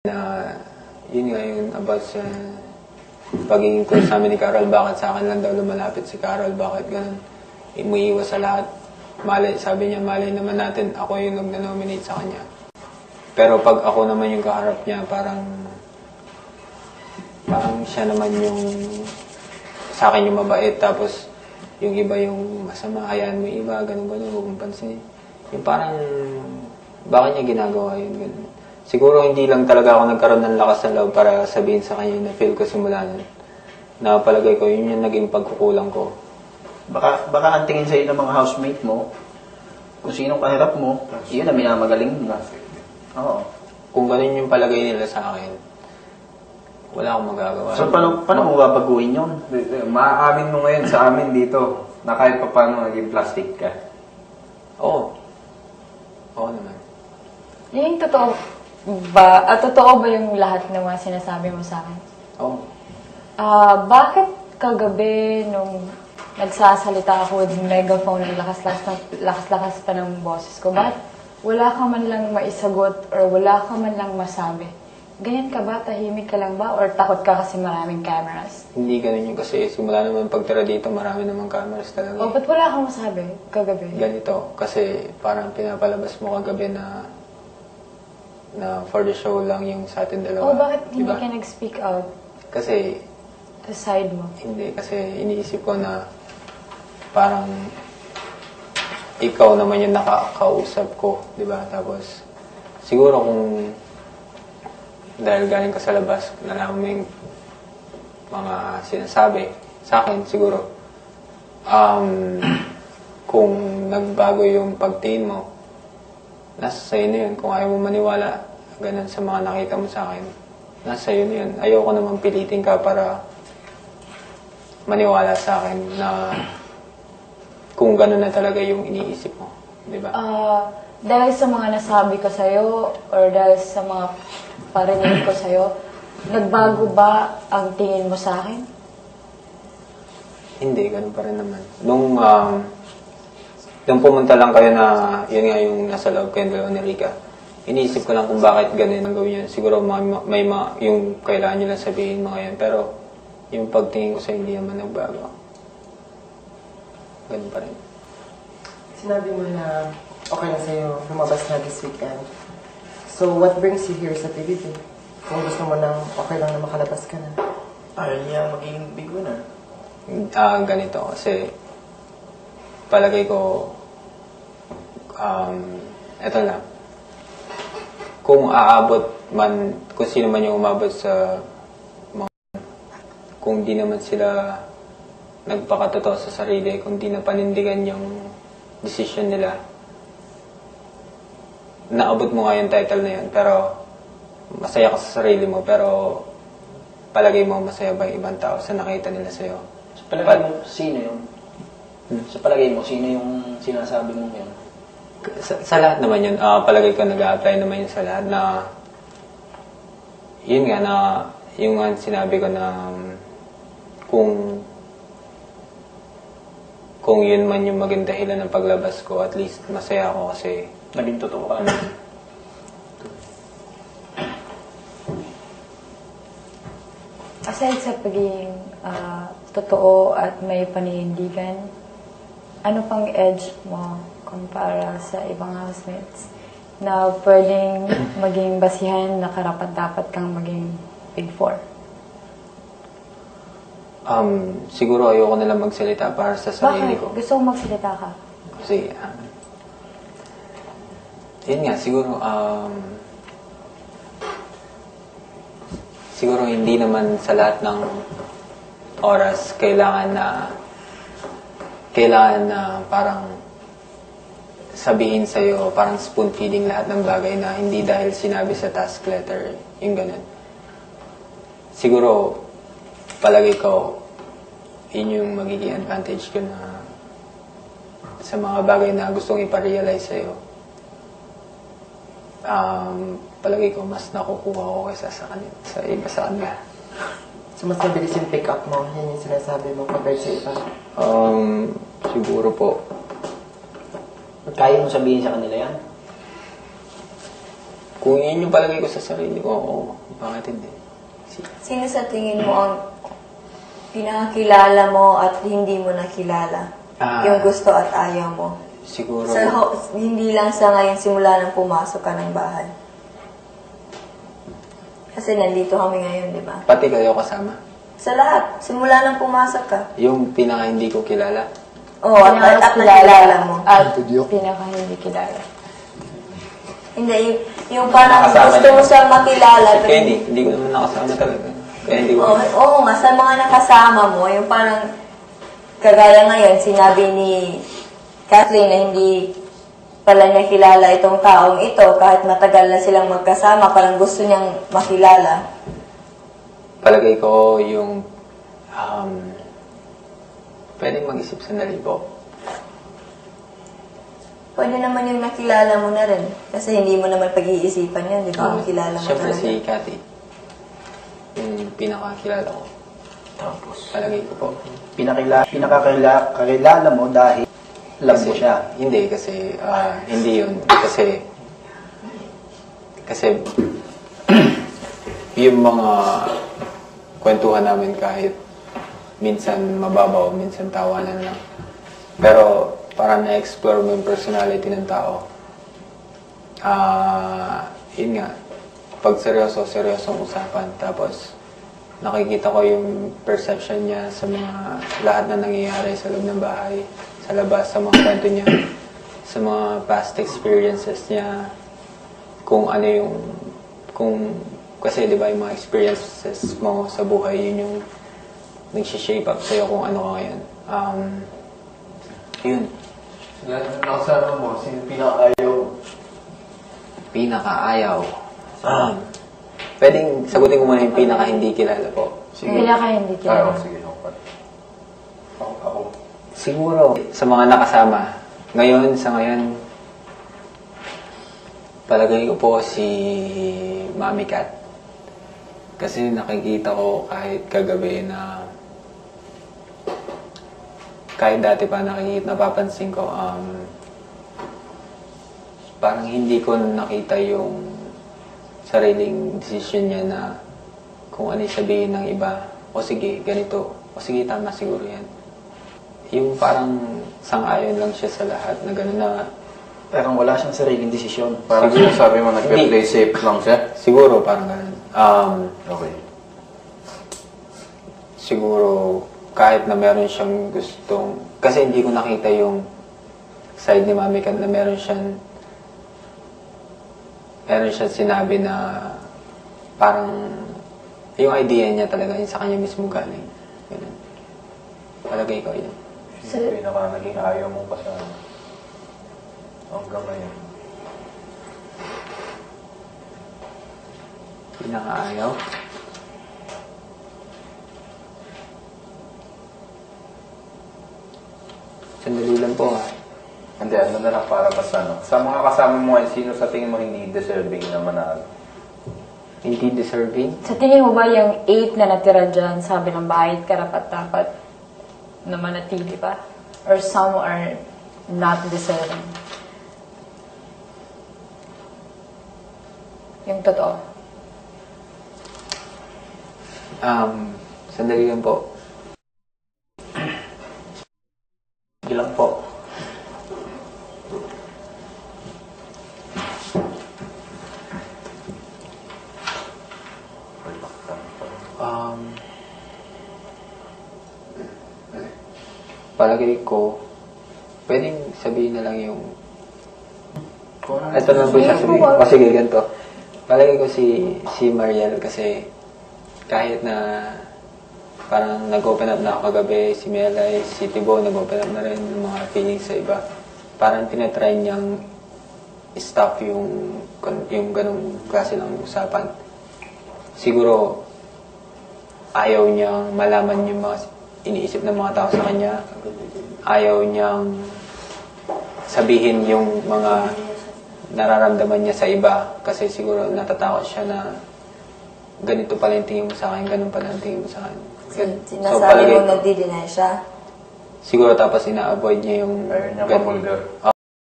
Na yun nga yun about sa pagiging close sa amin ni Carol, bakit sa akin lang daw lumalapit si Carol, bakit ganun, umuiwas sa lahat. Malay, sabi niya, malay naman natin, ako yung nag-nominate sa kanya. Pero pag ako naman yung kaharap niya, parang siya naman yung sa akin yung mabait, tapos yung iba yung masama, hayaan mo yung iba, ganun-ganun, huwag mong pansinin. Yung parang, bakit niya ginagawa yun, ganun. Siguro hindi lang talaga ako nagkaroon ng lakas ng loob para sabihin sa kanya na feel ko simula nun. Na palagay ko, yun yung naging pagkukulang ko. Baka ang tingin sa'yo ng mga housemate mo, kung sinong kahirap mo, yun na minamagaling mo. Oo. Kung ganun yung palagay nila sa akin, wala akong magagawa. So, paano mo babaguhin yun? Maaamin mo ngayon sa amin dito na kahit pa paano naging plastic ka. Oo. Oo naman. Yung totoo ba, totoo ba yung lahat ng mga sinasabi mo sa akin? Oo. Bakit kagabi nung nagsasalita ako with megaphone, lakas-lakas pa ng boses ko, bakit wala ka man lang maisagot or wala ka man lang masabi? Ganyan ka ba? Tahimik ka lang ba? Or takot ka kasi maraming cameras? Hindi ganun yun kasi simula naman pagtira dito, marami namang cameras talaga. O, ba't wala kang masabi kagabi? Ganito, kasi parang pinapalabas mo kagabi na for the show lang yung sa atin dalawa. O, bakit hindi diba? ka nag-speak out Kasi, sa side mo? hindi. Kasi iniisip ko na parang ikaw naman yung nakakausap ko, di ba? Tapos, siguro kung dahil galing ka sa labas, nalaman mo yung mga sinasabi sa akin, siguro, kung nagbago yung pagtingin mo, nasa sa'yo na yun. Kung ayaw mo maniwala, ganun sa mga nakita mo sa akin, nasa sa'yo na yun. Ayoko naman pilitin ka para maniwala sa akin na kung ganun na talaga yung iniisip mo. Di ba? Dahil sa mga nasabi ko sa'yo or dahil sa mga parinig ko sa'yo, nagbago ba ang tingin mo sa akin? Hindi, ganun pa rin naman. Nung pumunta lang kayo na, yun nga yung nasa loob kayo dalawa ni Rica, iniisip ko lang kung bakit ganun ang gawin yun. Siguro may yung kailangan nyo lang sabihin mga yun. Pero yung pagtingin ko sa hindi naman nagbago. Ganun pa rin. Sinabi mo na okay na sa'yo lumabas na this weekend. So, what brings you here sa PBB? Kung gusto mo nang okay lang na makalabas ka na. Ayaw niya magiging big winner. Ganito kasi palagay ko eto lang, kung aabot man, kung sino man yung umabot sa mga, kung di naman sila nagpakatotoo sa sarili, kung di na panindigan yung decision nila, naabot mo nga yung title na yun, pero masaya ka sa sarili mo, pero palagay mo masaya ba yung ibang tao sa nakita nila sa'yo? Sa palagay mo, sino yun? Sa palagay mo, sino yung sinasabi mo yun? Sa lahat naman yun, palagay ko nag-a-apply naman yun sa lahat na yun nga na yung sinabi ko na kung yun man yung maging dahilan ng paglabas ko, at least masaya ako kasi Naging totoo ka. Aside sa pagiging totoo at may paninindigan, ano pang edge mo kumpara sa ibang housemates na pwedeng maging basihan na karapat-dapat kang maging Big Four? Siguro ayoko na lang magsalita para sa sarili ko. Bakit? Gusto mo magsalita ka? Kasi, yun nga, siguro hindi naman sa lahat ng oras kailangan na parang sabihin sa'yo, parang spoon feeding lahat ng bagay na hindi dahil sinabi sa task letter, yung ganun. Siguro, palagay ko, yun yung magiging advantage ko na sa mga bagay na gustong iparealize sa'yo. Palagay ko, mas nakukuha ko kaysa sa iba sa kanila. So, mas mabilis yung pick up mo. Yan yung sinasabi mo compared sa iba. Siguro po. Kaya mo sabihin sa kanila yan? Kung yun yung palagay ko sa sarili ko, oo, bakit hindi? Sino sa tingin mo ang pinakakilala mo at hindi mo nakilala? Yung gusto at ayaw mo? Siguro, Hindi lang sa ngayon simula nang pumasok ka ng bahay. Kasi nandito kami ngayon, di ba? pati kayo kasama. Sa lahat, simula nang pumasok ka. Yung pinaka hindi ko kilala. Oo, at nakilala mo. At pinaka hindi kilala. Hindi, yung parang Nakasama gusto mo siyang makilala. Kaya hindi ko naman nakasama talaga. Kaya hindi ko. Oo nga, sa mga nakasama mo, yung parang kagaya ngayon, sinabi ni Kathleen na hindi pala niya kilala itong taong ito kahit matagal na silang magkasama, parang gusto niyang makilala. Palagay ko yung pwedeng mag-isip sandali po. Pwede naman yung nakilala mo na rin. Kasi hindi mo naman pag-iisipan yun, di ba? Nakilala mo Siyempre talaga. si Cathy. Yung pinakakilala ko. Tapos, Palagay ko po. pinakakilala mo dahil alam mo siya. Hindi kasi, hindi yun. Kasi yung mga kwentuhan namin kahit minsan mababaw, minsan tawanan lang. Pero para na-explore mo yung personality ng tao. Yun nga, pag seryosong usapan. Tapos nakikita ko yung perception niya sa mga lahat na nangyayari sa loob ng bahay, sa labas, sa mga kwento niya, sa mga past experiences niya, kung ano yung, kasi di ba yung mga experiences mo sa buhay, yun yung nag-shape up sa'yo kung ano ka ngayon. Yun. Nakasama mo, sino pinaka-ayaw? Pinaka-ayaw. Pwedeng sagutin ko muna yung pinaka-hindi kilala po. Pinaka hindi kilala. Sige, ako. Siguro, sa mga nakasama, sa ngayon, palagay ko po si Mami Cat. Kasi nakikita ko kahit kagabi na, kahit dati pa napapansin ko, parang hindi ko nakita yung sariling decision niya na kung ano yung sabihin ng iba, o sige, ganito, o sige, tama siguro yan. Yung parang sang-ayon lang siya sa lahat na gano'n na Parang wala siyang sariling desisyon. Parang sinasabi mo, nagpe-play safe lang siya? siguro parang gano'n. Okay. Siguro kahit na meron siyang gustong, kasi hindi ko nakita yung side ni Mami Kat na meron siyang sinabi na parang yung idea niya talaga yung sa kanya mismo galing. Ganun. Palagay ko yun. Sino pinaka naging ayaw mo pa sa hanggang ngayon? Pinakaayaw. Sandali lang po ha. Hindi, ano na lang para mas ano. Sa mga kasama mo ngayon, sino sa tingin mo hindi deserving na manalo? Hindi deserving. Sa tingin mo ba yung 8 na natira dyan, sabi ng bahay, karapat-dapat na manatili pa? Or some are not deserving? Yung totoo. Sandali lang po. Sige lang po. Palagay ko, pwedeng sabihin na lang yung ito na po yung sasabihin. O sige, ganito. Palagay ko si Mariel kasi kahit na parang nag-open up na ako kagabi, si Melay, si Tibo, nag-open up na rin ng mga feelings sa iba. Parang tinatry niyang stop yung ganong klase ng usapan. Siguro, ayaw niyang malaman yung mga iniisip ng mga tao sa kanya. Ayaw niyang sabihin yung mga nararamdaman niya sa iba kasi siguro natatakot siya na ganito pala yung tingin mo sa akin, ganun pala yung tingin mo sa akin. Sinasabi mo nagdi-deny siya? Siguro tapos ina-avoid niya yung Ayaw niya ganun. mabulgar.